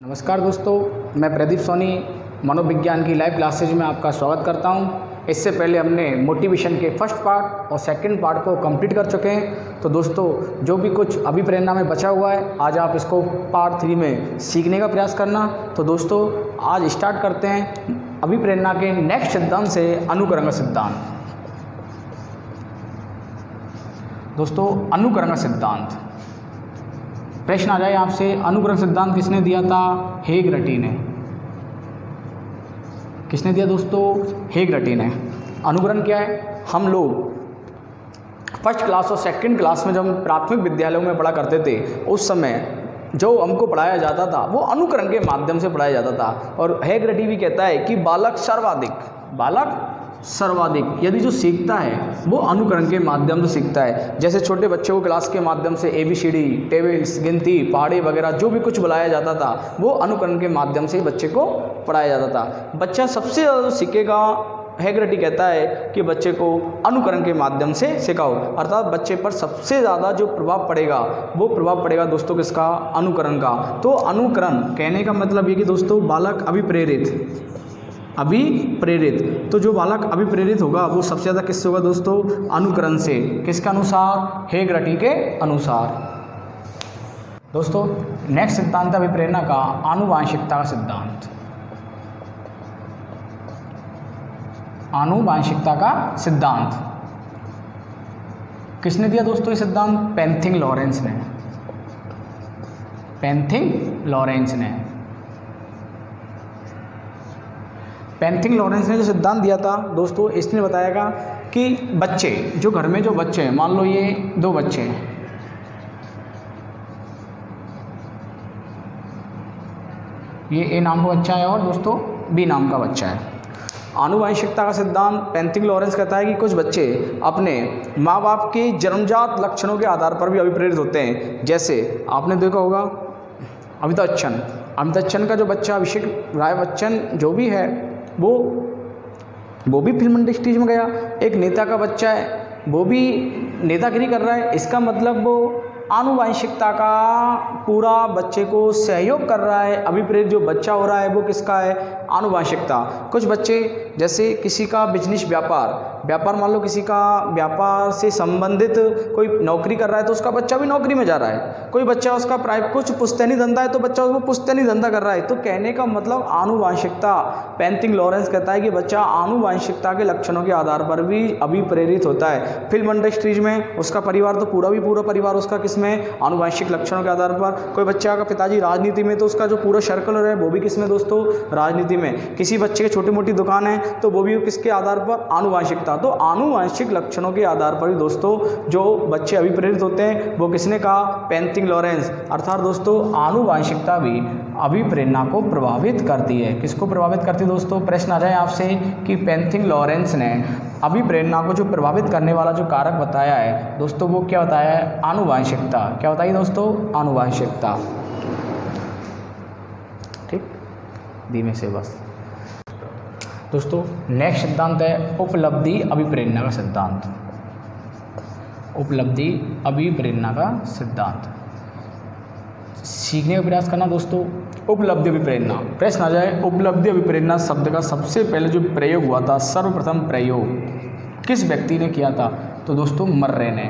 नमस्कार दोस्तों, मैं प्रदीप सोनी मनोविज्ञान की लाइव क्लासेज में आपका स्वागत करता हूं। इससे पहले हमने मोटिवेशन के फर्स्ट पार्ट और सेकंड पार्ट को कंप्लीट कर चुके हैं। तो दोस्तों, जो भी कुछ अभिप्रेरणा में बचा हुआ है, आज आप इसको पार्ट 3 में सीखने का प्रयास करना। तो दोस्तों, आज स्टार्ट करते हैं अभिप्रेरणा के नेक्स्ट सिद्धांत से, अनुकरण सिद्धांत। दोस्तों, अनुकरण सिद्धांत, प्रश्न आ जाए आपसे, अनुकरण सिद्धांत किसने दिया था? हेगरटी ने। किसने दिया दोस्तों? हेगरटी ने। अनुकरण क्या है? हम लोग फर्स्ट क्लास और सेकंड क्लास में जब हम प्राथमिक विद्यालयों में पढ़ा करते थे, उस समय जो हमको पढ़ाया जाता था वो अनुकरण के माध्यम से पढ़ाया जाता था। और हेगरटी भी कहता है कि बालक सर्वाधिक यदि जो सीखता है वो अनुकरण के माध्यम से सीखता है। जैसे छोटे बच्चों को क्लास के माध्यम से ABCD, टेबल्स, गिनती, पहाड़ी वगैरह जो भी कुछ बुलाया जाता था, वो अनुकरण के माध्यम से बच्चे को पढ़ाया जाता था। बच्चा सबसे ज़्यादा जो सीखेगा, हेगरटी कहता है कि बच्चे को अनुकरण के माध्यम से सिखाओ, अर्थात बच्चे पर सबसे ज़्यादा जो प्रभाव पड़ेगा वो प्रभाव पड़ेगा दोस्तों किसका? अनुकरण का। तो अनुकरण कहने का मतलब ये कि दोस्तों बालक अभिप्रेरित, तो जो बालक अभिप्रेरित होगा वो सबसे ज़्यादा किससे होगा दोस्तों? अनुकरण से। किसके अनुसार? हेगरटी के अनुसार। दोस्तों, नेक्स्ट सिद्धांत अभिप्रेरणा का आनुवांशिकता का सिद्धांत। आनुवांशिकता का सिद्धांत किसने दिया दोस्तों ये सिद्धांत? पेंथिंग लॉरेंस ने। पेंथिंग लॉरेंस ने जो सिद्धांत दिया था दोस्तों, इसने बताएगा कि बच्चे, जो घर में जो बच्चे हैं, मान लो ये 2 बच्चे हैं, ये A नाम का बच्चा है और दोस्तों B नाम का बच्चा है। आनुवांशिकता का सिद्धांत पेंथिंग लॉरेंस कहता है कि कुछ बच्चे अपने माँ बाप के जन्मजात लक्षणों के आधार पर भी अभिप्रेरित होते हैं। जैसे आपने देखा होगा अमिताभ बच्चन का जो बच्चा अभिषेक राय बच्चन जो भी है, वो भी फिल्म इंडस्ट्रीज में गया। एक नेता का बच्चा है, वो भी नेतागिरी कर रहा है। इसका मतलब वो आनुवांशिकता का पूरा बच्चे को सहयोग कर रहा है। अभिप्रेरित जो बच्चा हो रहा है वो किसका है? आनुवांशिकता। कुछ बच्चे, जैसे किसी का बिजनेस व्यापार मान लो किसी का व्यापार से संबंधित कोई नौकरी कर रहा है तो उसका बच्चा भी नौकरी में जा रहा है। कोई बच्चा उसका कुछ पुश्तैनी धंधा है तो बच्चा उसको पुश्तैनी धंधा कर रहा है। तो कहने का मतलब आनुवांशिकता, पेंथिंग लॉरेंस कहता है कि बच्चा आनुवांशिकता के लक्षणों के आधार पर भी अभिप्रेरित होता है। फिल्म इंडस्ट्रीज में उसका परिवार तो पूरा परिवार उसका किसमें? आनुवांशिक लक्षणों के आधार पर। कोई बच्चा का पिताजी राजनीति में तो उसका जो पूरा सर्कल है वो भी किसमें दोस्तों? राजनीति में। किसी बच्चे की छोटी मोटी दुकान है तो वो भी किसके आधार पर? आनुवांशिकता। तो आनुवांशिक लक्षणों के आधार पर ही दोस्तों जो बच्चे अभिप्रेरित होते हैं वो किसने कहा? पेंथिंग लॉरेंस। अर्थात दोस्तों आनुवांशिकता भी अभिप्रेरणा को प्रभावित करती है। किसको प्रभावित करती है दोस्तों? प्रश्न आ जाए आपसे कि पेंथिंग लॉरेंस ने अभिप्रेरणा को जो प्रभावित करने वाला जो कारक बताया है दोस्तों, वो क्या बताया है? आनुवांशिकता। क्या बताइए दोस्तों? आनुवांशिकता। ठीक, धीमे से बस। दोस्तों, नेक्स्ट सिद्धांत है उपलब्धि अभिप्रेरणा का सिद्धांत। उपलब्धि अभिप्रेरणा का सिद्धांत सीखने का प्रयास करना दोस्तों। उपलब्धि अभिप्रेरणा, प्रश्न आ जाए, उपलब्धि अभिप्रेरणा शब्द का सबसे पहले जो प्रयोग हुआ था, सर्वप्रथम प्रयोग किस व्यक्ति ने किया था? तो दोस्तों मर्रे ने।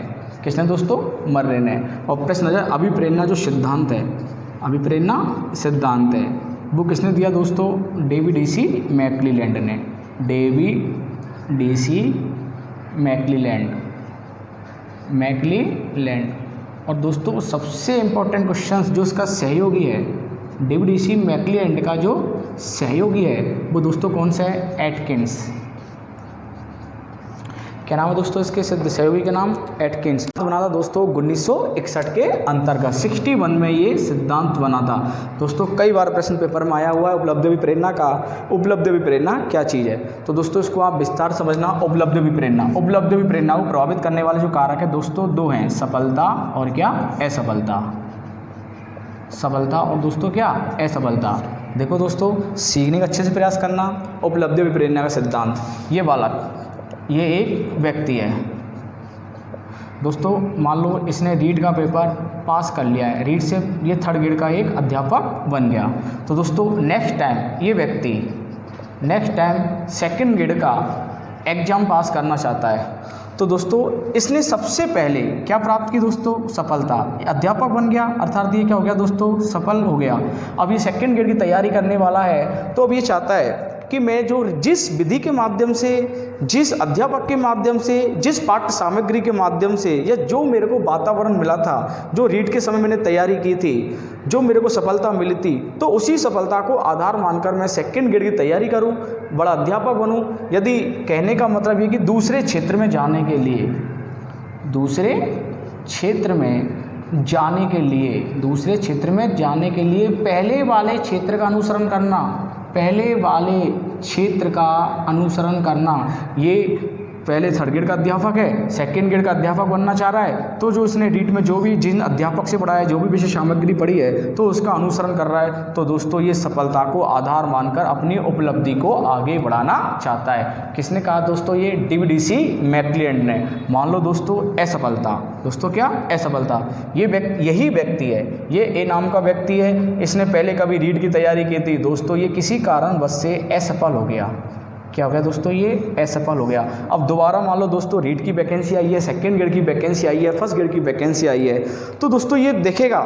किसने दोस्तों? मर्रे ने। और प्रश्न आ जाए, अभिप्रेरणा जो सिद्धांत है, अभिप्रेरणा सिद्धांत है, वो किसने दिया दोस्तों? David E.C. मैकक्लेलैंड ने। David E.C. मैकक्लेलैंड। और दोस्तों सबसे इम्पोर्टेंट क्वेश्चन जो इसका सहयोगी है, डेविड E.C. मैकक्लेलैंड का जो सहयोगी है वो दोस्तों कौन सा है? एटकिंस। क्या नाम है दोस्तों इसके सहयोगी का नाम? एटकिंस। बना था दोस्तों 1961 के अंतर्गत, 61 में ये सिद्धांत बना था। दोस्तों कई बार प्रश्न पेपर में आया हुआ है उपलब्धि अभिप्रेरणा का। उपलब्धि अभिप्रेरणा क्या चीज़ है? तो दोस्तों इसको आप विस्तार समझना। उपलब्धि अभिप्रेरणा को प्रभावित करने वाले जो कारक है दोस्तों 2 हैं, सफलता और क्या? असफलता। सफलता और दोस्तों क्या? असफलता। देखो दोस्तों, सीखने का अच्छे से प्रयास करना। उपलब्धि अभिप्रेरणा का सिद्धांत, ये बालक, ये एक व्यक्ति है दोस्तों मान लो इसने रीट का पेपर पास कर लिया है, रीट से ये 3rd ग्रेड का एक अध्यापक बन गया। तो दोस्तों नेक्स्ट टाइम ये व्यक्ति 2nd ग्रेड का एग्ज़ाम पास करना चाहता है। तो दोस्तों इसने सबसे पहले क्या प्राप्त की दोस्तों? सफलता। अध्यापक बन गया, अर्थात ये क्या हो गया दोस्तों? सफल हो गया। अब ये 2nd ग्रेड की तैयारी करने वाला है, तो अब ये चाहता है कि मैं जो जिस विधि के माध्यम से, जिस अध्यापक के माध्यम से, जिस पाठ्य सामग्री के माध्यम से, या जो मेरे को वातावरण मिला था, जो रीट के समय मैंने तैयारी की थी, जो मेरे को सफलता मिली थी, तो उसी सफलता को आधार मानकर मैं 2nd ग्रेड की तैयारी करूं, बड़ा अध्यापक बनूं। यदि कहने का मतलब ये कि दूसरे क्षेत्र में जाने के लिए, दूसरे क्षेत्र में जाने के लिए, दूसरे क्षेत्र में जाने के लिए पहले वाले क्षेत्र का अनुसरण करना, पहले वाले क्षेत्र का अनुसरण करना। ये पहले 3rd ग्रेड का अध्यापक है, 2nd ग्रेड का अध्यापक बनना चाह रहा है, तो जो इसने रीट में जो भी जिन अध्यापक से पढ़ा है, जो भी विषय सामग्री पढ़ी है, तो उसका अनुसरण कर रहा है। तो दोस्तों ये सफलता को आधार मानकर अपनी उपलब्धि को आगे बढ़ाना चाहता है। किसने कहा दोस्तों? ये DVDC मैकक्लेलैंड ने। मान लो दोस्तों असफलता, दोस्तों क्या? असफलता। यही व्यक्ति है, ये ए नाम का व्यक्ति है, इसने पहले कभी रीट की तैयारी की थी दोस्तों, ये किसी कारणवश से असफल हो गया। क्या हो गया दोस्तों? ये असफल हो गया। अब दोबारा मान लो दोस्तों रीट की वैकेंसी आई है, 2nd ग्रेड की वैकेंसी आई है, 1st ग्रेड की वैकेंसी आई है, तो दोस्तों ये देखेगा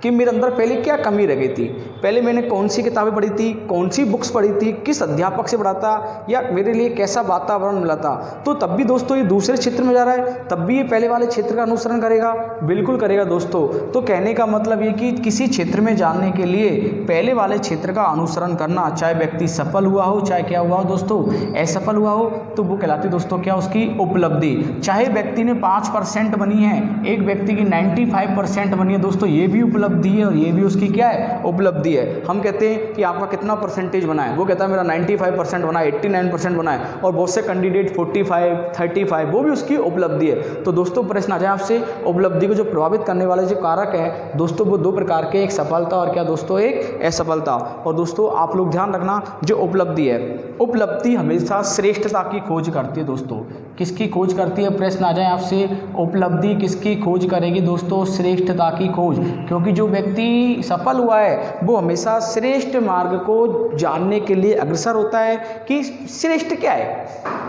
कि मेरे अंदर पहले क्या कमी रह गई थी, पहले मैंने कौन सी किताबें पढ़ी थी, कौन सी बुक्स पढ़ी थी, किस अध्यापक से पढ़ा था, या मेरे लिए कैसा वातावरण मिला था। तो तब भी दोस्तों ये दूसरे क्षेत्र में जा रहा है, तब भी ये पहले वाले क्षेत्र का अनुसरण करेगा, बिल्कुल करेगा दोस्तों। तो कहने का मतलब ये कि किसी क्षेत्र में जानने के लिए पहले वाले क्षेत्र का अनुसरण करना, चाहे व्यक्ति सफल हुआ हो, चाहे क्या हुआ हो दोस्तों? असफल हुआ हो, तो वो कहलाती दोस्तों क्या? उसकी उपलब्धि। चाहे व्यक्ति ने 5% बनी है, एक व्यक्ति की 95% बनी है दोस्तों, ये भी उपलब्धि है, और ये भी उसकी क्या है? उपलब्धि है। हम कहते हैं कि आपका कितना परसेंटेज बना है, वो कहता है मेरा 95% बना है, 89% बना है, और बहुत से कैंडिडेट 45, 35, वो भी उसकी उपलब्धि है। तो दोस्तों प्रश्न आ जाए आपसे, उपलब्धि को जो प्रभावित करने वाले जो कारक है दोस्तों, वो 2 प्रकार के, एक सफलता और क्या दोस्तों? एक असफलता। और दोस्तों आप लोग ध्यान रखना, जो उपलब्धि है, उपलब्धि हमेशा श्रेष्ठता की खोज करती है दोस्तों। किसकी खोज करती है? प्रश्न आ जाए आपसे, उपलब्धि किसकी खोज करेगी दोस्तों? श्रेष्ठता की खोज। क्योंकि जो व्यक्ति सफल हुआ है वो हमेशा श्रेष्ठ मार्ग को जानने के लिए अग्रसर होता है कि श्रेष्ठ क्या है,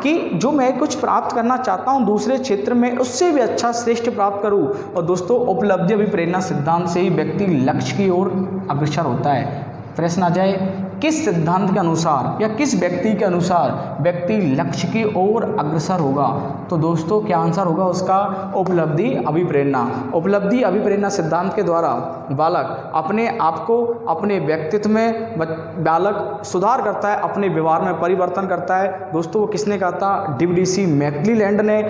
कि जो मैं कुछ प्राप्त करना चाहता हूं दूसरे क्षेत्र में, उससे भी अच्छा श्रेष्ठ प्राप्त करूं। और दोस्तों उपलब्धि अभिप्रेरणा सिद्धांत से ही व्यक्ति लक्ष्य की ओर अग्रसर होता है। प्रश्न आ जाए, किस सिद्धांत के अनुसार या किस व्यक्ति के अनुसार व्यक्ति लक्ष्य की ओर अग्रसर होगा? तो दोस्तों क्या आंसर होगा उसका? उपलब्धि अभिप्रेरणा। उपलब्धि अभिप्रेरणा सिद्धांत के द्वारा बालक अपने आप को, अपने व्यक्तित्व में बालक सुधार करता है, अपने व्यवहार में परिवर्तन करता है। दोस्तों वो किसने कहा था? DVDC मैकक्लेलैंड ने।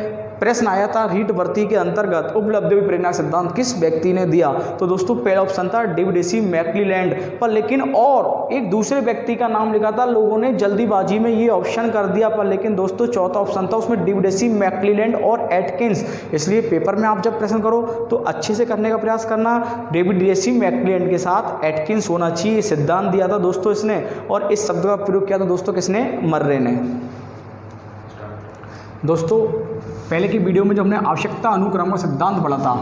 प्रश्न आया था रीट भर्ती के अंतर्गत उपलब्धि अभिप्रेरणा सिद्धांत किस व्यक्ति ने दिया? तो दोस्तों पहला ऑप्शन था DVDC मैकक्लेलैंड, पर लेकिन और एक दूसरे व्यक्ति का नाम लिखा था, लोगों ने जल्दीबाजी में ये ऑप्शन कर दिया, पर लेकिन दोस्तों चौथा ऑप्शन था उसमें DVDC मैकक्लेलैंड और एटकिंस। इसलिए पेपर में आप जब प्रश्न करो तो अच्छे से करने का प्रयास करना। DVDC मैकक्लेलैंड के साथ एटकिंस होना चाहिए, सिद्धांत दिया था दोस्तों इसने, और इस शब्द का प्रयोग किया था दोस्तों किसने? मर्रे ने। दोस्तों पहले की वीडियो में जब हमने आवश्यकता अनुक्रम का सिद्धांत पढ़ा था,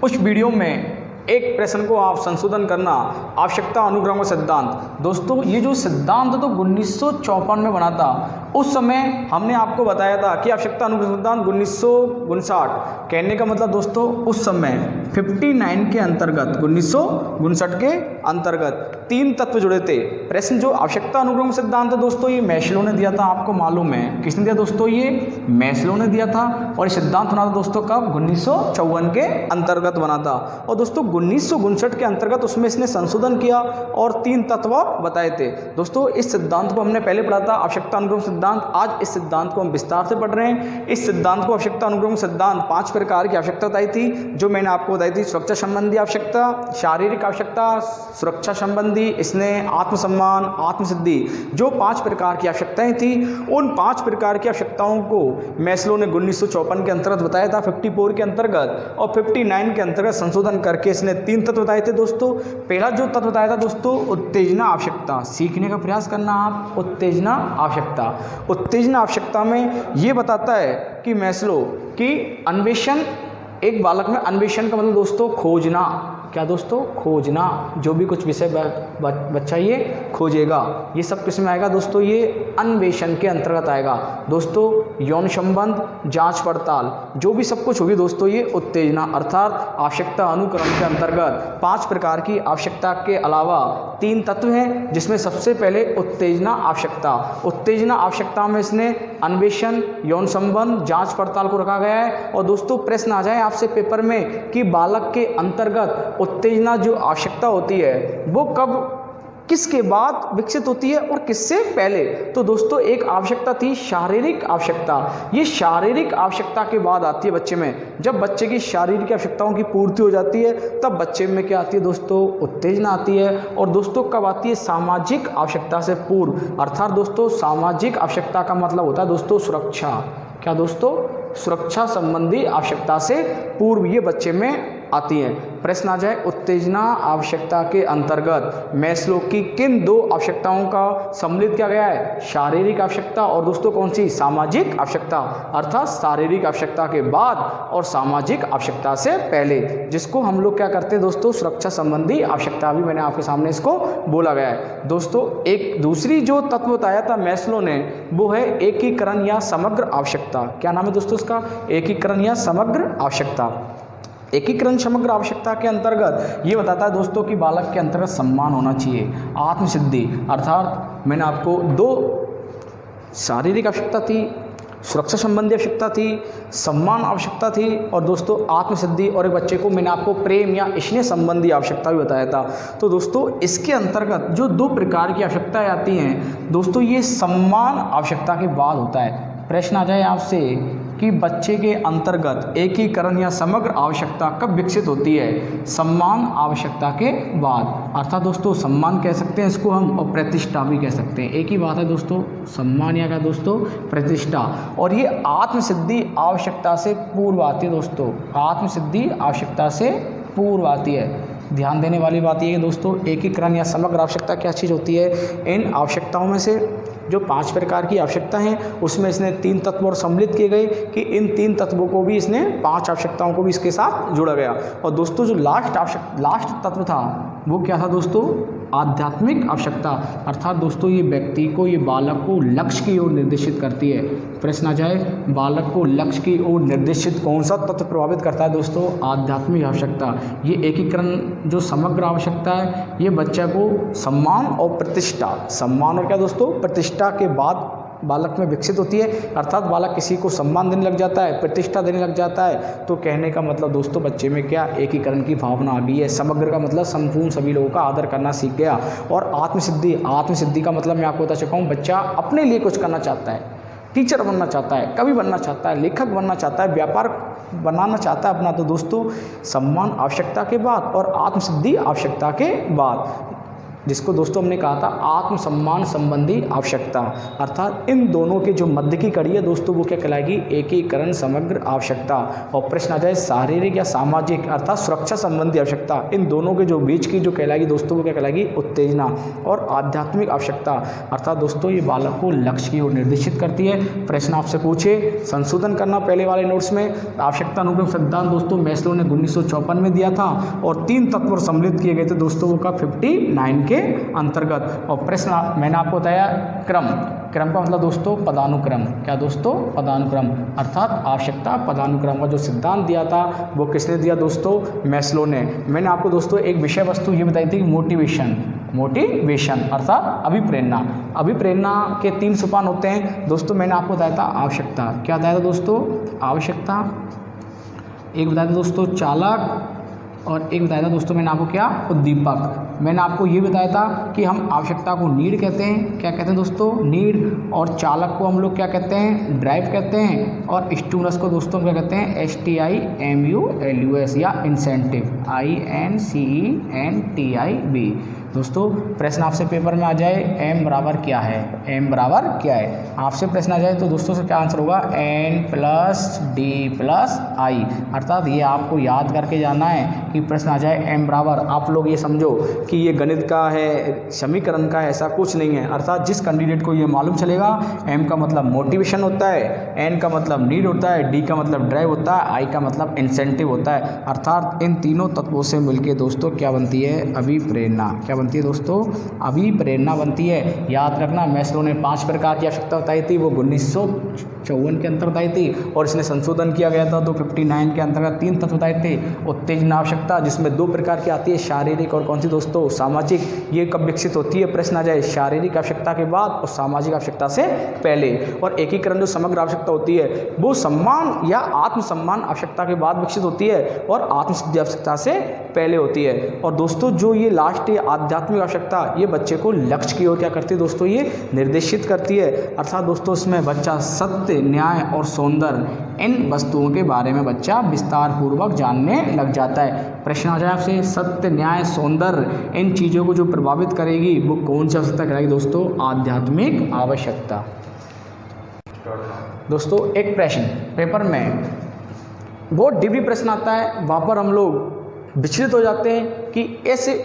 उस वीडियो में एक प्रश्न को आप संशोधन करना, आवश्यकता अनुक्रम का सिद्धांत। दोस्तों ये जो सिद्धांत तो 1954 में बना था, उस समय हमने आपको बताया था कि आवश्यकता अनुक्रम सिद्धांत 1959। कहने का मतलब दोस्तों उस समय 59 के अंतर्गत, 1959 के अंतर्गत 3 तत्व जुड़े थे। प्रश्न जो आवश्यकता अनुक्रम सिद्धांत है दोस्तों, ये मैस्लो ने दिया था, आपको मालूम है। किसने दिया दोस्तों? ये मैस्लो ने दिया था। और ये सिद्धांत बना था दोस्तों कब? 1954 के अंतर्गत बना था। और दोस्तों 1959 के अंतर्गत उसमें इसने संशोधन किया और 3 तत्व बताए थे। दोस्तों इस सिद्धांत को हमने पहले पढ़ा था, आवश्यकता अनुक्रम सिद्धांत। आज इस सिद्धांत को हम विस्तार से पढ़ रहे हैं। इस सिद्धांत को आवश्यकता अनुक्रम सिद्धांत 5 प्रकार की आवश्यकता बताई थी, जो मैंने आपको बताई थी। सुरक्षा संबंधी आवश्यकता, शारीरिक आवश्यकता, सुरक्षा संबंधी, स्नेह, आत्मसम्मान, आत्मसिद्धि, जो 5 प्रकार की आवश्यकताएं थी, उन 5 प्रकार की आवश्यकताओं को मैस्लो ने 1954 के अंतर्गत बताया था, 54 के अंतर्गत, और 59 के अंतर्गत संशोधन करके इसने 3 तत्व बताए थे दोस्तों। पहला जो तत्व बताया था दोस्तों, उत्तेजना आवश्यकता। सीखने का प्रयास करना आप, उत्तेजना आवश्यकता। उत्तेजना आवश्यकता में ये बताता है कि मैस्लो कि अन्वेषण, एक बालक में अन्वेषण का मतलब दोस्तों खोजना, क्या दोस्तों, खोजना, जो भी कुछ विषय बच्चा ये खोजेगा, ये सब किस में आएगा दोस्तों, ये अन्वेषण के अंतर्गत आएगा। दोस्तों यौन संबंध, जांच पड़ताल, जो भी सब कुछ होगी दोस्तों ये उत्तेजना अर्थात आवश्यकता अनुक्रम के अंतर्गत 5 प्रकार की आवश्यकता के अलावा 3 तत्व हैं, जिसमें सबसे पहले उत्तेजना आवश्यकता। उत्तेजना आवश्यकता में इसने अन्वेषण, यौन संबंध, जांच पड़ताल को रखा गया है। और दोस्तों प्रश्न आ जाए आपसे पेपर में कि बालक के अंतर्गत उत्तेजना जो आवश्यकता होती है वो कब, किसके बाद विकसित होती है और किससे पहले। तो दोस्तों एक आवश्यकता थी शारीरिक आवश्यकता, ये शारीरिक आवश्यकता के बाद आती है बच्चे में। जब बच्चे की शारीरिक आवश्यकताओं की पूर्ति हो जाती है तब बच्चे में क्या आती है दोस्तों, उत्तेजना आती है। और दोस्तों कब आती है, सामाजिक आवश्यकता से पूर्व। अर्थात दोस्तों सामाजिक आवश्यकता का मतलब होता है दोस्तों सुरक्षा, क्या दोस्तों, सुरक्षा संबंधी आवश्यकता से पूर्व ये बच्चे में आती है। प्रश्न आ जाए उत्तेजना आवश्यकता के अंतर्गत मैस्लो की किन 2 आवश्यकताओं का सम्मिलित किया गया है, शारीरिक आवश्यकता और दोस्तों कौन सी, सामाजिक आवश्यकता। अर्थात शारीरिक आवश्यकता के बाद और सामाजिक आवश्यकता से पहले, जिसको हम लोग क्या करते हैं दोस्तों, सुरक्षा संबंधी आवश्यकता भी मैंने आपके सामने इसको बोला गया है। दोस्तों एक दूसरी जो तत्व बताया था मैस्लो ने वो है एकीकरण या समग्र आवश्यकता। क्या नाम है दोस्तों उसका, एकीकरण या समग्र आवश्यकता। एकीकरण समग्र आवश्यकता के अंतर्गत ये बताता है दोस्तों कि बालक के अंतर्गत सम्मान होना चाहिए, आत्मसिद्धि, अर्थात मैंने आपको 2 शारीरिक आवश्यकता थी, सुरक्षा संबंधी आवश्यकता थी, सम्मान आवश्यकता थी और दोस्तों आत्मसिद्धि, और एक बच्चे को मैंने आपको प्रेम या स्नेह संबंधी आवश्यकता भी बताया था। तो दोस्तों इसके अंतर्गत जो 2 प्रकार की आवश्यकताएं आती हैं दोस्तों ये सम्मान आवश्यकता के बाद होता है। प्रश्न आ जाए आपसे कि बच्चे के अंतर्गत एकीकरण या समग्र आवश्यकता कब विकसित होती है, सम्मान आवश्यकता के बाद। अर्थात दोस्तों सम्मान कह सकते हैं इसको हम और प्रतिष्ठा भी कह सकते हैं, एक ही बात है दोस्तों, सम्मान या क्या दोस्तों, प्रतिष्ठा। और ये आत्मसिद्धि आवश्यकता से पूर्व आती है दोस्तों, आत्मसिद्धि आवश्यकता से पूर्व आती है। ध्यान देने वाली बात ये है दोस्तों एकीकरण या समग्र आवश्यकता क्या चीज़ होती है, इन आवश्यकताओं में से जो 5 प्रकार की आवश्यकता हैं उसमें इसने 3 तत्व और सम्मिलित किए गए कि इन 3 तत्वों को भी इसने 5 आवश्यकताओं को भी इसके साथ जोड़ा गया। और दोस्तों जो लास्ट तत्व था वो क्या था दोस्तों, आध्यात्मिक आवश्यकता। अर्थात दोस्तों ये व्यक्ति को, ये बालक को लक्ष्य की ओर निर्देशित करती है। प्रश्न आ जाए बालक को लक्ष्य की ओर निर्देशित कौन सा तत्व प्रभावित करता है दोस्तों, आध्यात्मिक आवश्यकता। ये एकीकरण जो समग्र आवश्यकता है ये बच्चा को सम्मान और प्रतिष्ठा, सम्मान और क्या दोस्तों, प्रतिष्ठा के बाद बालक में विकसित होती है। अर्थात बालक किसी को सम्मान देने लग जाता है, प्रतिष्ठा देने लग जाता है। तो कहने का मतलब दोस्तों बच्चे में क्या, एकीकरण की भावना आ गई है। समग्र का मतलब संपूर्ण सभी लोगों का आदर करना सीख गया। और आत्मसिद्धि का मतलब मैं आपको बता चुका हूँ, बच्चा अपने लिए कुछ करना चाहता है, टीचर बनना चाहता है, कवि बनना चाहता है, लेखक बनना चाहता है, व्यापार बनाना चाहता है अपना। तो दोस्तों सम्मान आवश्यकता के बाद और आत्मसिद्धि आवश्यकता के बाद, जिसको दोस्तों हमने कहा था आत्मसम्मान संबंधी आवश्यकता। अर्थात इन दोनों के जो मध्य की कड़ी है दोस्तों वो क्या कहलाएगी, एकीकरण समग्र आवश्यकता। और प्रश्न आ जाए शारीरिक या सामाजिक अर्थात सुरक्षा संबंधी आवश्यकता, इन दोनों के जो बीच की जो कहलाएगी दोस्तों वो क्या कहलाएगी, उत्तेजना। और आध्यात्मिक आवश्यकता अर्थात दोस्तों ये बालक को लक्ष्य की ओर निर्देशित करती है। प्रश्न आपसे पूछे, संशोधन करना पहले वाले नोट्स में। आवश्यकता अनुक्रम सिद्धांत दोस्तों मैस्लो ने 1954 में दिया था और 3 तत्व सम्मिलित किए गए थे दोस्तों वो का 59 के अंतर्गत। और प्रश्न मैंने आपको बताया क्रम का मतलब दोस्तों पदानुक्रम, क्या दोस्तों, पदानुक्रम। अर्थात आवश्यकता पदानुक्रम का जो सिद्धांत दिया था वो किसने दिया दोस्तों, मैस्लो ने। मैंने आपको दोस्तों एक विषय वस्तु ये बताई थी मोटिवेशन अर्थात अभिप्रेरणा के 3 सोपान होते हैं दोस्तों। मैंने आपको बताया था आवश्यकता, क्या बताया था दोस्तों, आवश्यकता, एक बताया था दोस्तों चालक, और एक बताया था दोस्तों मैंने आपको क्या, उद्दीपक। मैंने आपको ये बताया था कि हम आवश्यकता को नीड कहते हैं, क्या कहते हैं दोस्तों, नीड। और चालक को हम लोग क्या कहते हैं, ड्राइव कहते हैं। और स्टिमुलस को दोस्तों क्या कहते हैं, STIMULUS या इंसेंटिव, INCENTIV। दोस्तों प्रश्न आपसे पेपर में आ जाए m बराबर क्या है, आपसे प्रश्न आ जाए तो दोस्तों से क्या आंसर होगा, n + d + i। अर्थात ये आपको याद करके जाना है कि प्रश्न आ जाए m बराबर, आप लोग ये समझो कि ये गणित का है, समीकरण का है, ऐसा कुछ नहीं है। अर्थात जिस कैंडिडेट को ये मालूम चलेगा, m का मतलब मोटिवेशन होता है, n का मतलब नीड होता है, d का मतलब ड्राइव होता है, i का मतलब इंसेंटिव होता है। अर्थात इन तीनों तत्वों से मिलके दोस्तों क्या बनती है? अभिप्रेरणा। क्या बनती है दोस्तों? अभिप्रेरणा बनती है। याद रखना, मैस्लो ने 5 प्रकार की आवश्यकता बताई थी, वो 1954 के अंतर्गत आई थी, और इसने संशोधन किया गया था तो 59 के अंतर्गत 3 तत्व बताए थे। उत्तेजना आवश्यकता जिसमें 2 प्रकार की आती है, शारीरिक और कौन सी दोस्तों? सामाजिक। ये कब विकसित होती है? प्रश्न आ जाए शारीरिक आवश्यकता के बाद और सामाजिक आवश्यकता से पहले। और एकीकरण जो समग्र आवश्यकता होती है वो सम्मान या आत्मसम्मान आवश्यकता के बाद विकसित होती है और आत्मसिद्धि आवश्यकता से पहले होती है। और दोस्तों जो ये लास्ट है आध्यात्मिक आवश्यकता, ये बच्चे को लक्ष्य की ओर क्या करती है दोस्तों? ये निर्देशित करती है। अर्थात दोस्तों इसमें बच्चा सत्य, न्याय और सौंदर्य, इन वस्तुओं के बारे में बच्चा विस्तार पूर्वक जानने लग जाता है। प्रश्न आ जाए आपसे, सत्य, न्याय, सौंदर्य, इन चीज़ों को जो प्रभावित करेगी वो कौन सी आवश्यकता कहलाएगी दोस्तों? आध्यात्मिक आवश्यकता। दोस्तों एक प्रश्न पेपर में बहुत डिग्री प्रश्न आता है, वहाँ पर हम लोग विचलित हो जाते हैं कि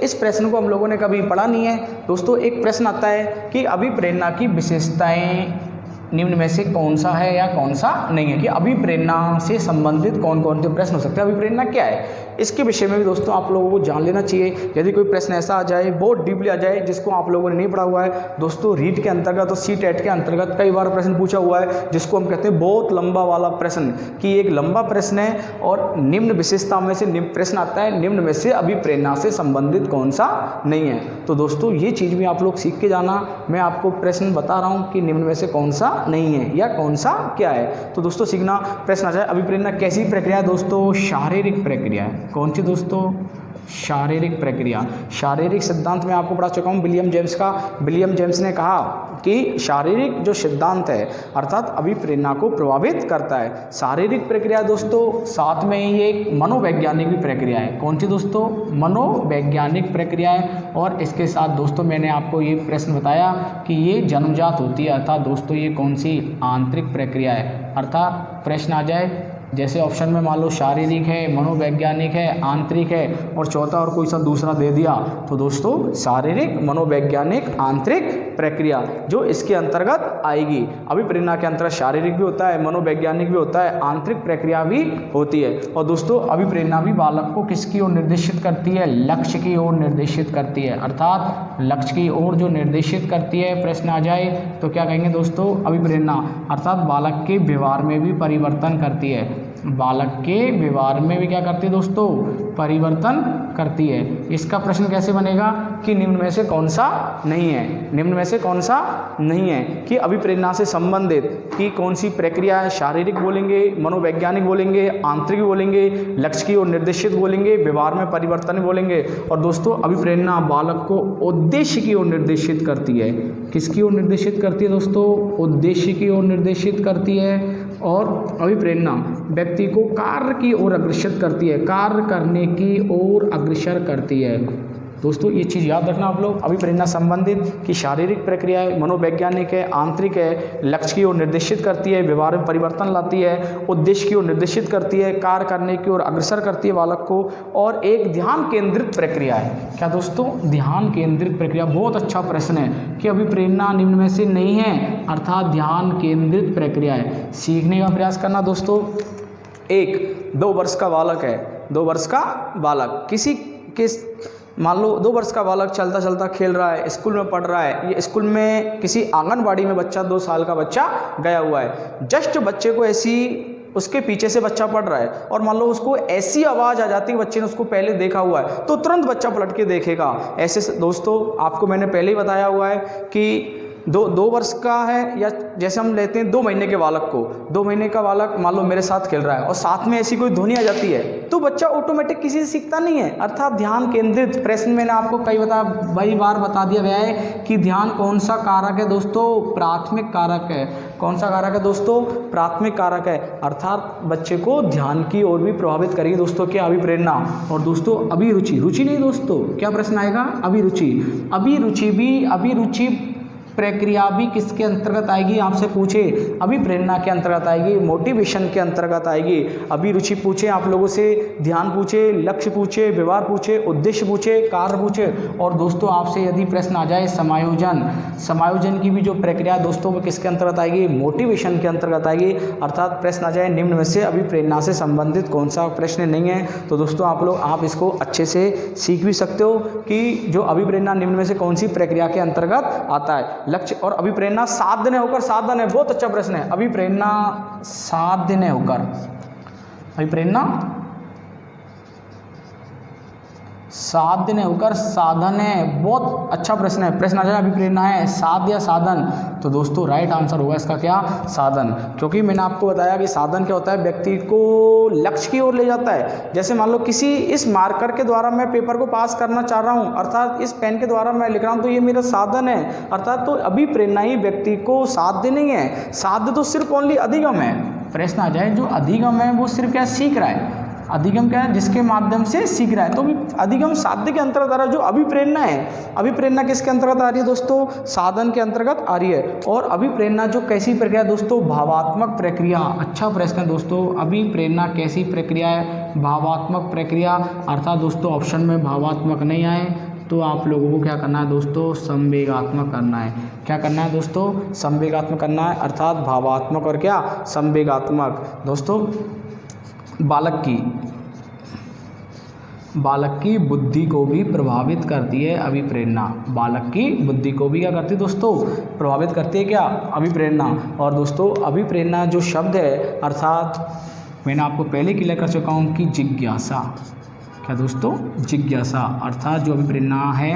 इस प्रश्न को हम लोगों ने कभी पढ़ा नहीं है। दोस्तों एक प्रश्न आता है कि अभिप्रेरणा की विशेषताएं निम्न में से कौन सा है या कौन सा नहीं है, कि अभिप्रेरणा से संबंधित कौन कौन से प्रश्न हो सकते हैं, अभिप्रेरणा क्या है, इसके विषय में भी दोस्तों आप लोगों को जान लेना चाहिए। यदि कोई प्रश्न ऐसा आ जाए, बहुत डीपली आ जाए, जिसको आप लोगों ने नहीं पढ़ा हुआ है, दोस्तों रीट के अंतर्गत और CTET के अंतर्गत कई बार प्रश्न पूछा हुआ है, जिसको हम कहते हैं बहुत लंबा वाला प्रश्न, कि एक लंबा प्रश्न है और निम्न विशेषता में से प्रश्न आता है, निम्न में से अभिप्रेरणा से संबंधित कौन सा नहीं है। तो दोस्तों ये चीज़ भी आप लोग सीख के जाना। मैं आपको प्रश्न बता रहा हूँ कि निम्न में से कौन सा नहीं है या कौन सा क्या है। तो दोस्तों सीखना। प्रश्न आ जाए, अभिप्रेरणा कैसी प्रक्रिया है दोस्तों? शारीरिक प्रक्रिया है। कौन सी दोस्तों? शारीरिक प्रक्रिया। शारीरिक सिद्धांत में आपको पढ़ा चुका हूँ विलियम जेम्स का। विलियम जेम्स ने कहा कि शारीरिक जो सिद्धांत है अर्थात अभिप्रेरणा को प्रभावित करता है। शारीरिक प्रक्रिया दोस्तों, साथ में ये एक मनोवैज्ञानिक भी प्रक्रिया है। कौन सी दोस्तों? मनोवैज्ञानिक प्रक्रिया है। और इसके साथ दोस्तों मैंने आपको ये प्रश्न बताया कि ये जन्मजात होती है, अर्थात दोस्तों ये कौन सी? आंतरिक प्रक्रिया है। अर्थात प्रश्न आ जाए जैसे ऑप्शन में मान लो शारीरिक है, मनोवैज्ञानिक है, आंतरिक है और चौथा और कोई सा दूसरा दे दिया, तो दोस्तों शारीरिक, मनोवैज्ञानिक, आंतरिक प्रक्रिया जो इसके अंतर्गत आएगी। अभिप्रेरणा के अंतर्गत शारीरिक भी होता है, मनोवैज्ञानिक भी होता है, आंतरिक प्रक्रिया भी होती है। और दोस्तों अभिप्रेरणा भी बालक को किसकी ओर निर्देशित करती है? लक्ष्य की ओर निर्देशित करती है। अर्थात लक्ष्य की ओर जो निर्देशित करती है, प्रश्न आ जाए तो क्या कहेंगे दोस्तों? अभिप्रेरणा अर्थात बालक के व्यवहार में भी परिवर्तन करती है। बालक के व्यवहार में भी क्या करती है दोस्तों? परिवर्तन करती है। इसका प्रश्न कैसे बनेगा कि निम्न में से कौन सा नहीं है? निम्न में से कौन सा नहीं है कि अभिप्रेरणा से संबंधित की कौन सी प्रक्रिया है? शारीरिक बोलेंगे, मनोवैज्ञानिक बोलेंगे, आंतरिक बोलेंगे, लक्ष्य की ओर निर्देशित बोलेंगे, व्यवहार में परिवर्तन बोलेंगे। और दोस्तों अभिप्रेरणा बालक को उद्देश्य की ओर निर्देशित करती है। किसकी ओर निर्देशित करती है दोस्तों? उद्देश्य की ओर निर्देशित करती है। और अभिप्रेरणा व्यक्ति को कार्य की ओर अग्रसर करती है, कार्य करने की ओर अग्रसर करती है। दोस्तों ये चीज़ याद रखना आप लोग। अभिप्रेरणा संबंधित की शारीरिक प्रक्रिया है, मनोवैज्ञानिक है, आंतरिक है, लक्ष्य की ओर निर्देशित करती है, व्यवहार में परिवर्तन लाती है, उद्देश्य की ओर निर्देशित करती है, कार्य करने की ओर अग्रसर करती है बालक को, और एक ध्यान केंद्रित प्रक्रिया है। क्या दोस्तों? ध्यान केंद्रित प्रक्रिया। बहुत अच्छा प्रश्न है कि अभिप्रेरणा निम्न में से नहीं है, अर्थात ध्यान केंद्रित प्रक्रिया है। सीखने का प्रयास करना दोस्तों। 2 वर्ष का बालक है, 2 वर्ष का बालक मान लो 2 वर्ष का बालक चलता चलता खेल रहा है, स्कूल में पढ़ रहा है। ये स्कूल में किसी आंगनबाड़ी में बच्चा 2 साल का बच्चा गया हुआ है। जस्ट बच्चे को ऐसी उसके पीछे से बच्चा पढ़ रहा है और मान लो उसको ऐसी आवाज़ आ जाती है, बच्चे ने उसको पहले देखा हुआ है तो तुरंत बच्चा पलट के देखेगा। ऐसे दोस्तों आपको मैंने पहले ही बताया हुआ है कि 2 वर्ष का है, या जैसे हम लेते हैं 2 महीने के बालक को, 2 महीने का बालक मान लो मेरे साथ खेल रहा है और साथ में ऐसी कोई ध्वनि आ जाती है तो बच्चा ऑटोमेटिक किसी से सीखता नहीं है। अर्थात ध्यान केंद्रित। प्रश्न मैंने आपको कई बार बता दिया गया है कि ध्यान कौन सा कारक है दोस्तों? प्राथमिक कारक है। कौन सा कारक है दोस्तों? प्राथमिक कारक है। अर्थात बच्चे को ध्यान की ओर भी प्रभावित करेगी दोस्तों क्या? अभिप्रेरणा। और दोस्तों अभिरुचि, रुचि नहीं दोस्तों, क्या प्रश्न आएगा? अभिरुचि। अभिरुचि भी प्रक्रिया भी किसके अंतर्गत आएगी, आपसे पूछे अभिप्रेरणा के अंतर्गत आएगी, मोटिवेशन के अंतर्गत आएगी। अभिरुचि पूछे आप लोगों से, ध्यान पूछे, लक्ष्य पूछे, व्यवहार पूछे, उद्देश्य पूछे, कार्य पूछे, और दोस्तों आपसे यदि प्रश्न आ जाए समायोजन की भी जो प्रक्रिया दोस्तों वो किसके अंतर्गत आएगी, मोटिवेशन के अंतर्गत आएगी। अर्थात प्रश्न आ जाए निम्न में से अभिप्रेरणा से संबंधित कौन सा प्रश्न नहीं है, तो दोस्तों आप इसको अच्छे से सीख भी सकते हो कि जो अभिप्रेरणा निम्न में से कौन सी प्रक्रिया के अंतर्गत आता है। लक्ष्य और अभिप्रेरणा साध्य न होकर साधन है, बहुत अच्छा प्रश्न है। अभिप्रेरणा साध्य न होकर, अभिप्रेरणा साध्य ने होकर साधन है, बहुत अच्छा प्रश्न है। प्रश्न आ जाए अभिप्रेरणा है साध्य या साधन, तो दोस्तों राइट आंसर होगा इसका क्या, साधन। क्योंकि मैंने आपको बताया कि साधन क्या होता है, व्यक्ति को लक्ष्य की ओर ले जाता है। जैसे मान लो किसी इस मार्कर के द्वारा मैं पेपर को पास करना चाह रहा हूँ, अर्थात इस पेन के द्वारा मैं लिख रहा हूँ, तो ये मेरा साधन है। अर्थात तो अभिप्रेरणा ही व्यक्ति को साध्य नहीं है, साध्य तो सिर्फ ओनली अधिगम है। प्रश्न आ जाए जो अधिगम है वो सिर्फ क्या सीख रहा है, अधिगम क्या है, जिसके माध्यम से सीख रहा है, तो भी अधिगम साध्य के अंतर्गत आ रहा है। जो अभिप्रेरणा है, अभिप्रेरणा किसके अंतर्गत आ रही है दोस्तों, साधन के अंतर्गत आ रही है। और अभिप्रेरणा जो कैसी प्रक्रिया है दोस्तों, भावात्मक प्रक्रिया। अच्छा प्रश्न है दोस्तों, अभिप्रेरणा कैसी प्रक्रिया है, भावात्मक प्रक्रिया। अर्थात दोस्तों ऑप्शन में भावात्मक नहीं आए तो आप लोगों को क्या करना है दोस्तों, संवेगात्मक करना है। क्या करना है दोस्तों, संवेगात्मक करना है, अर्थात भावात्मक और क्या संवेगात्मक। दोस्तों बालक की बुद्धि को भी प्रभावित करती है अभिप्रेरणा, बालक की बुद्धि को भी क्या करती है दोस्तों, प्रभावित करती है क्या, अभिप्रेरणा। और दोस्तों अभिप्रेरणा जो शब्द है, अर्थात मैंने आपको पहले क्लियर कर चुका हूँ कि जिज्ञासा, क्या दोस्तों, जिज्ञासा। अर्थात जो अभिप्रेरणा है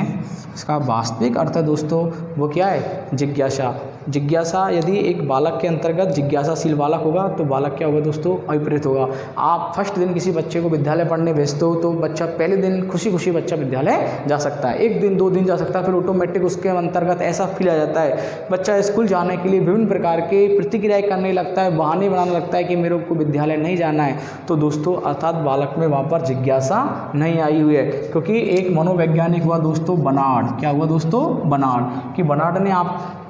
इसका वास्तविक अर्थ है दोस्तों वो क्या है, जिज्ञासा। जिज्ञासा यदि एक बालक के अंतर्गत जिज्ञासाशील बालक होगा तो बालक क्या होगा दोस्तों, अभिप्रेरित होगा। आप फर्स्ट दिन किसी बच्चे को विद्यालय पढ़ने भेजते हो तो बच्चा पहले दिन खुशी खुशी बच्चा विद्यालय जा सकता है, एक दिन 2 दिन जा सकता है, फिर ऑटोमेटिक उसके अंतर्गत ऐसा फील आ जाता है, बच्चा स्कूल जाने के लिए विभिन्न प्रकार के प्रतिक्रियाएं करने लगता है, बहाने बनाने लगता है कि मेरे को विद्यालय नहीं जाना है। तो दोस्तों अर्थात बालक में वहाँ पर जिज्ञासा नहीं आई हुई है, क्योंकि एक मनोवैज्ञानिक हुआ दोस्तों बनार्ड। क्या हुआ दोस्तों, बनार्ड। कि बनार्ड ने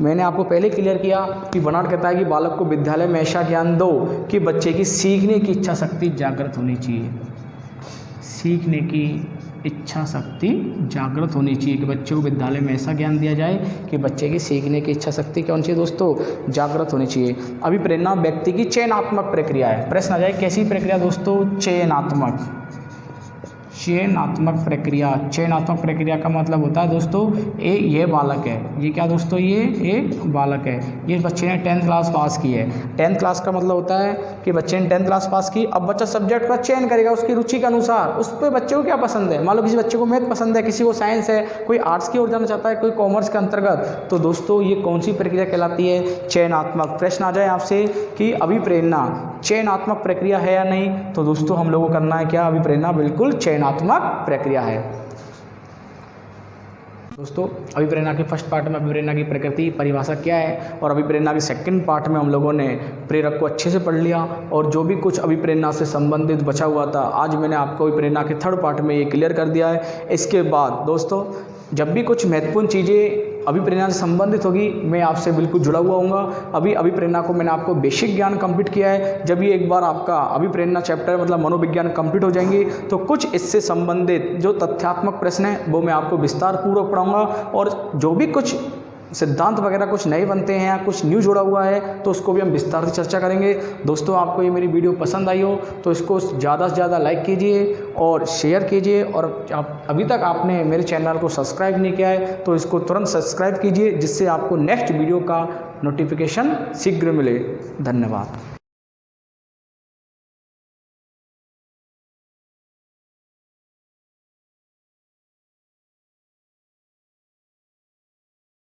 मैंने आपको पहले क्लियर किया कि बनार्ड कहता है कि बालक को विद्यालय में ऐसा ज्ञान दो कि बच्चे की सीखने की इच्छा शक्ति जागृत होनी चाहिए, सीखने की इच्छा शक्ति जागृत होनी चाहिए, कि बच्चे को विद्यालय में ऐसा ज्ञान दिया जाए कि बच्चे की सीखने की इच्छा शक्ति क्या होनी चाहिए दोस्तों, जागृत होनी चाहिए। अभिप्रेरणा व्यक्ति की चयनात्मक प्रक्रिया है। प्रश्न आ जाए कैसी प्रक्रिया दोस्तों, चयनात्मक चयनात्मक प्रक्रिया का मतलब होता है दोस्तों ये बालक है, ये क्या दोस्तों, ये एक बालक है, ये बच्चे ने 10th क्लास पास की है। 10th क्लास का मतलब होता है कि बच्चे ने 10th क्लास पास की, अब बच्चा सब्जेक्ट का चयन करेगा उसकी रुचि के अनुसार, उस पर बच्चे को क्या पसंद है। मान लो किसी बच्चे को मैथ पसंद है, किसी को साइंस है, कोई आर्ट्स की ओर जाना चाहता है, कोई कॉमर्स के अंतर्गत, तो दोस्तों ये कौन सी प्रक्रिया कहलाती है, चयनात्मक। प्रश्न आ जाए आपसे कि अभिप्रेरणा चयनात्मक प्रक्रिया है या नहीं, तो दोस्तों हम लोगों को करना है क्या, अभिप्रेरणा बिल्कुल चयनात्मक प्रक्रिया है। दोस्तों अभिप्रेरणा के फर्स्ट पार्ट में अभिप्रेरणा की प्रकृति परिभाषा क्या है, और अभिप्रेरणा के सेकंड पार्ट में हम लोगों ने प्रेरक को अच्छे से पढ़ लिया, और जो भी कुछ अभिप्रेरणा से संबंधित बचा हुआ था आज मैंने आपको अभिप्रेरणा के थर्ड पार्ट में ये क्लियर कर दिया है। इसके बाद दोस्तों जब भी कुछ महत्वपूर्ण चीज़ें अभिप्रेरणा से संबंधित होगी मैं आपसे बिल्कुल जुड़ा हुआ हूँगा। अभी अभिप्रेरणा को मैंने आपको बेसिक ज्ञान कंप्लीट किया है, जब ये एक बार आपका अभिप्रेरणा चैप्टर मतलब मनोविज्ञान कंप्लीट हो जाएंगे तो कुछ इससे संबंधित जो तथ्यात्मक प्रश्न है वो मैं आपको विस्तार पूर्वक पढ़ाऊँगा, और जो भी कुछ सिद्धांत वगैरह कुछ नए बनते हैं या कुछ न्यू जुड़ा हुआ है तो उसको भी हम विस्तार से चर्चा करेंगे। दोस्तों आपको ये मेरी वीडियो पसंद आई हो तो इसको ज़्यादा से ज़्यादा लाइक कीजिए और शेयर कीजिए, और आप अभी तक आपने मेरे चैनल को सब्सक्राइब नहीं किया है तो इसको तुरंत सब्सक्राइब कीजिए, जिससे आपको नेक्स्ट वीडियो का नोटिफिकेशन शीघ्र मिले। धन्यवाद।